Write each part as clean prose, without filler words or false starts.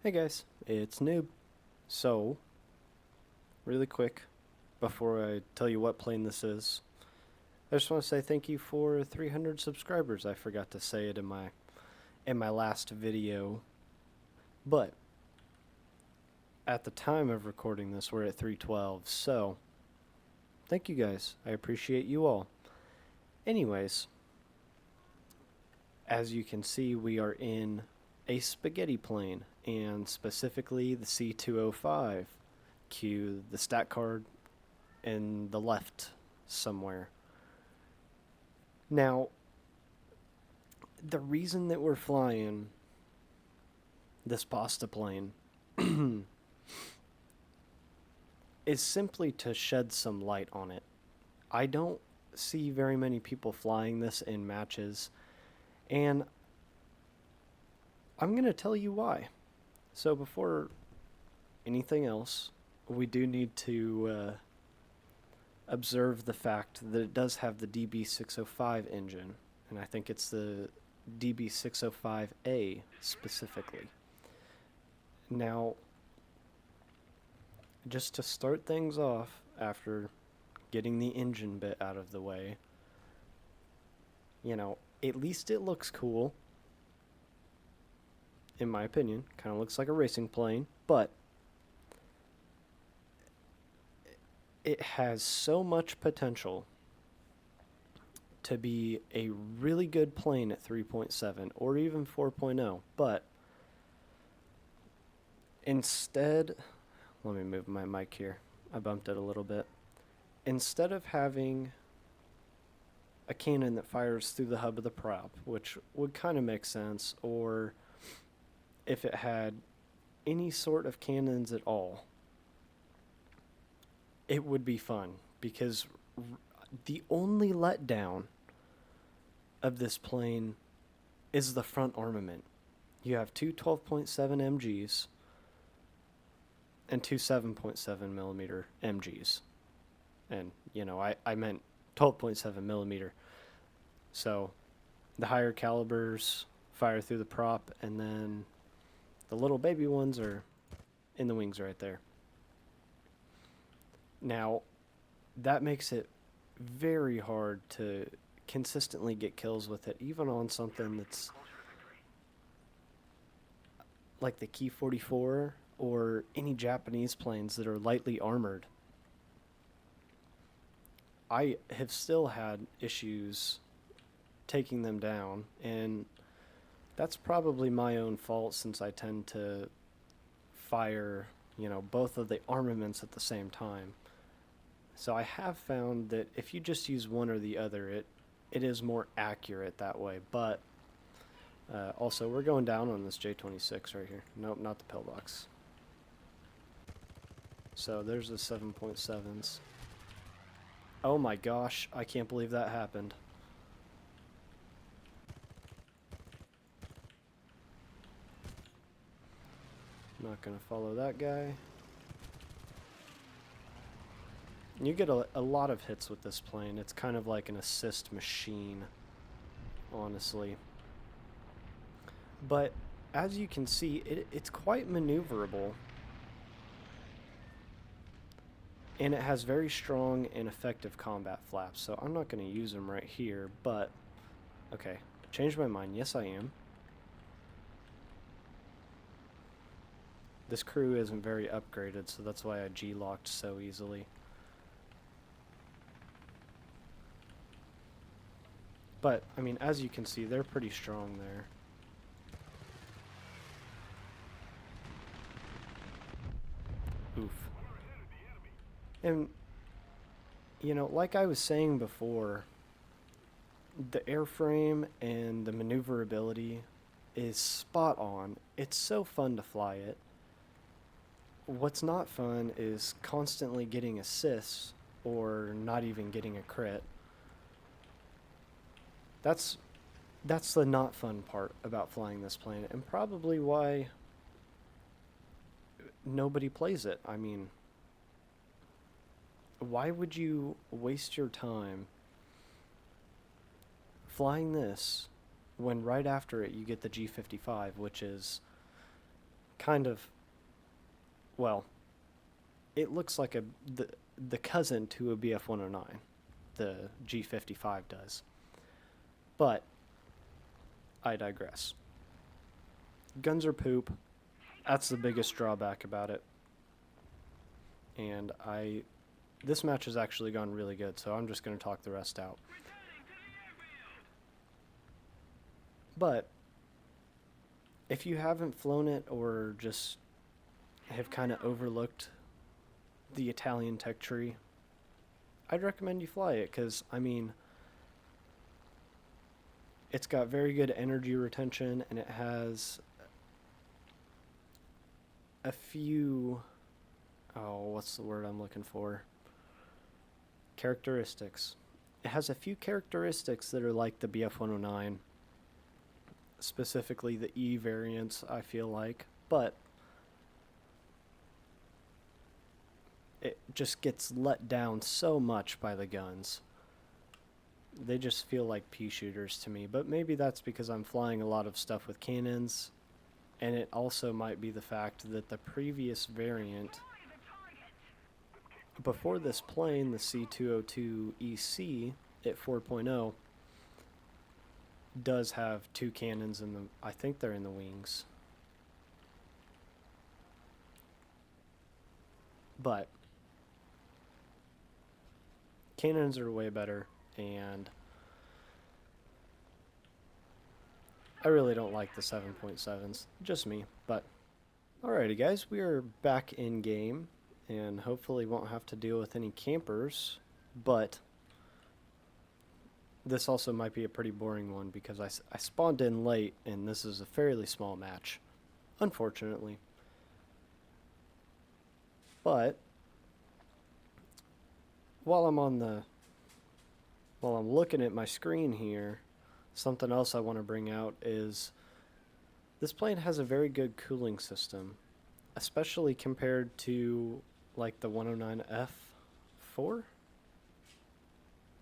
Hey guys, it's Noob. So, really quick, before I tell you what plane this is, I just want to say thank you for 300 subscribers. I forgot to say it in my last video, but at the time of recording this, we're at 312. So, thank you guys. I appreciate you all. Anyways, as you can see, we are in a spaghetti plane, and specifically the C.205. Cue the stat card in the left somewhere. Now, the reason that we're flying this pasta plane is simply to shed some light on it. I don't see very many people flying this in matches, and I'm going to tell you why. So, before anything else, we do need to observe the fact that it does have the DB605 engine, and I think it's the DB605A specifically. Now, just to start things off, after getting the engine bit out of the way, at least it looks cool, in my opinion. Kind of looks like a racing plane, but it has so much potential to be a really good plane at 3.7 or even 4.0, but instead, let me move my mic here. I bumped it a little bit. Instead of having a cannon that fires through the hub of the prop, which would kind of make sense, or if it had any sort of cannons at all, it would be fun, because the only letdown of this plane is the front armament. You have two 12.7 MGs and two 7.7 millimeter MGs. And, I meant 12.7 millimeter. So the higher calibers fire through the prop, and then the little baby ones are in the wings right there. Now, that makes it very hard to consistently get kills with it, even on something that's like the Key 44 or any Japanese planes that are lightly armored. I have still had issues taking them down, and that's probably my own fault, since I tend to fire, both of the armaments at the same time. So I have found that if you just use one or the other, it is more accurate that way. But also, we're going down on this J26 right here. Nope, not the pillbox. So there's the 7.7s. Oh my gosh, I can't believe that happened. Not gonna follow that guy. You get a lot of hits with this plane. It's kind of like an assist machine, honestly. But as you can see, it's quite maneuverable. And it has very strong and effective combat flaps, so I'm not going to use them right here, but... Okay, changed my mind. Yes, I am. This crew isn't very upgraded, so that's why I G-locked so easily. But, I mean, as you can see, they're pretty strong there. Oof. And, like I was saying before, the airframe and the maneuverability is spot on. It's so fun to fly it. What's not fun is constantly getting assists or not even getting a crit. That's the not fun part about flying this plane, and probably why nobody plays it. I mean, why would you waste your time flying this when right after it you get the G55, which is kind of, well, it looks like the cousin to a BF-109, the G55 does. But I digress. Guns are poop. That's the biggest drawback about it. And this match has actually gone really good, so I'm just going to talk the rest out. But if you haven't flown it or just have kind of overlooked the Italian tech tree, I'd recommend you fly it because, I mean, it's got very good energy retention and it has a few, what's the word I'm looking for? Characteristics. It has a few characteristics that are like the BF-109, specifically the E variants, I feel like, but it just gets let down so much by the guns. They just feel like pea shooters to me, but maybe that's because I'm flying a lot of stuff with cannons, and it also might be the fact that the previous variant before this plane, the C.202 at 4.0, does have two cannons in the, I think they're in the wings. But cannons are way better, and I really don't like the 7.7s, just me. But alrighty guys, we are back in game and hopefully won't have to deal with any campers, but this also might be a pretty boring one because I spawned in late and this is a fairly small match, unfortunately. But while I'm looking at my screen here, something else I want to bring out is this plane has a very good cooling system, especially compared to like the 109F4.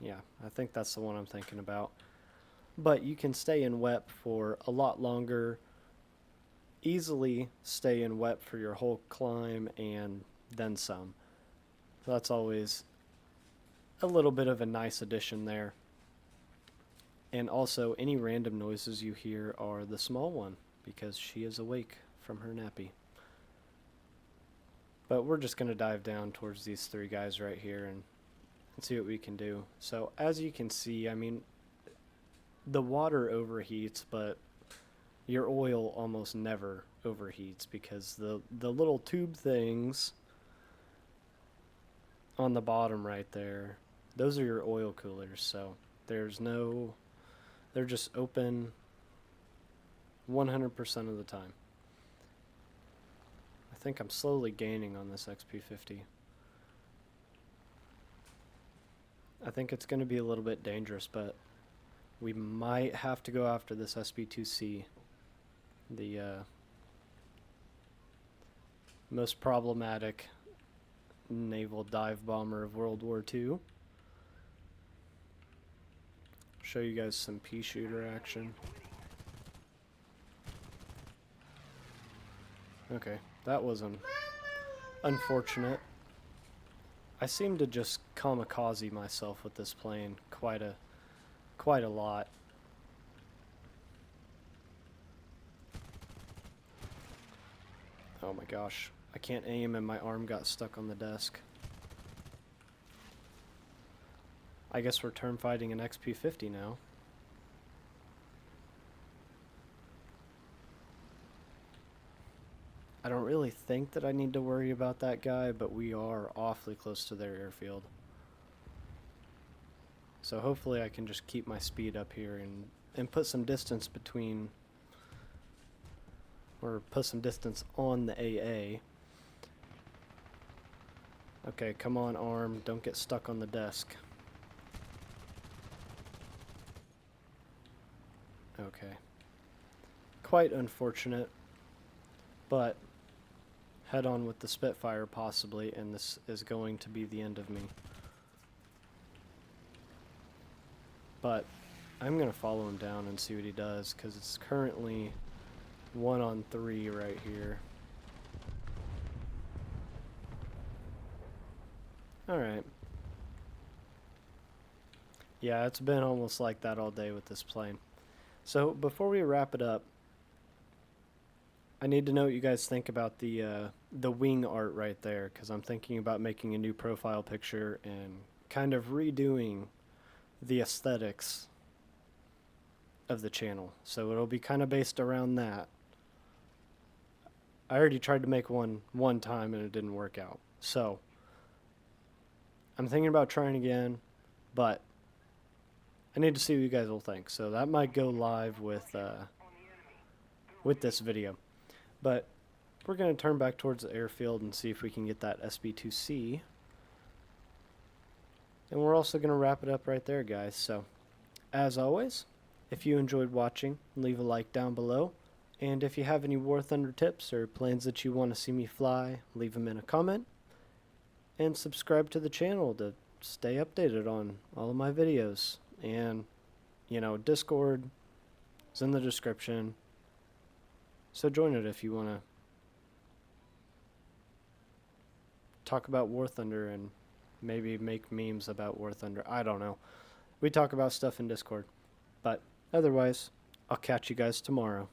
Yeah, I think that's the one I'm thinking about. But you can stay in wet for a lot longer, easily stay in wet for your whole climb and then some. So that's always a little bit of a nice addition there. And also, any random noises you hear are the small one, because she is awake from her nappy. But we're just going to dive down towards these three guys right here and see what we can do. So, as you can see, I mean, the water overheats, but your oil almost never overheats because the little tube things on the bottom right there, those are your oil coolers. So, they're just open 100% of the time. I think I'm slowly gaining on this XP50. I think it's going to be a little bit dangerous, but we might have to go after this SB2C, the most problematic naval dive bomber of World War II. Show you guys some pea shooter action. Okay, that was unfortunate. I seem to just kamikaze myself with this plane quite a lot. Oh my gosh, I can't aim and my arm got stuck on the desk. I guess we're turn fighting an XP50 now. I don't really think that I need to worry about that guy, but we are awfully close to their airfield. So hopefully I can just keep my speed up here and put some distance between, or put some distance on the AA. Okay, come on arm, don't get stuck on the desk. Okay. Quite unfortunate, but head on with the Spitfire possibly, and this is going to be the end of me. But I'm going to follow him down and see what he does, because it's currently 1-on-3 right here. Alright. Yeah, it's been almost like that all day with this plane. So before we wrap it up, I need to know what you guys think about the wing art right there, because I'm thinking about making a new profile picture and kind of redoing the aesthetics of the channel. So it'll be kind of based around that. I already tried to make one time and it didn't work out. So I'm thinking about trying again, but I need to see what you guys will think. So that might go live with this video. But we're going to turn back towards the airfield and see if we can get that SB2C. And we're also going to wrap it up right there, guys. So, as always, if you enjoyed watching, leave a like down below. And if you have any War Thunder tips or planes that you want to see me fly, leave them in a comment. And subscribe to the channel to stay updated on all of my videos. And, you know, Discord is in the description. So join it if you want to talk about War Thunder and maybe make memes about War Thunder. I don't know. We talk about stuff in Discord. But otherwise, I'll catch you guys tomorrow.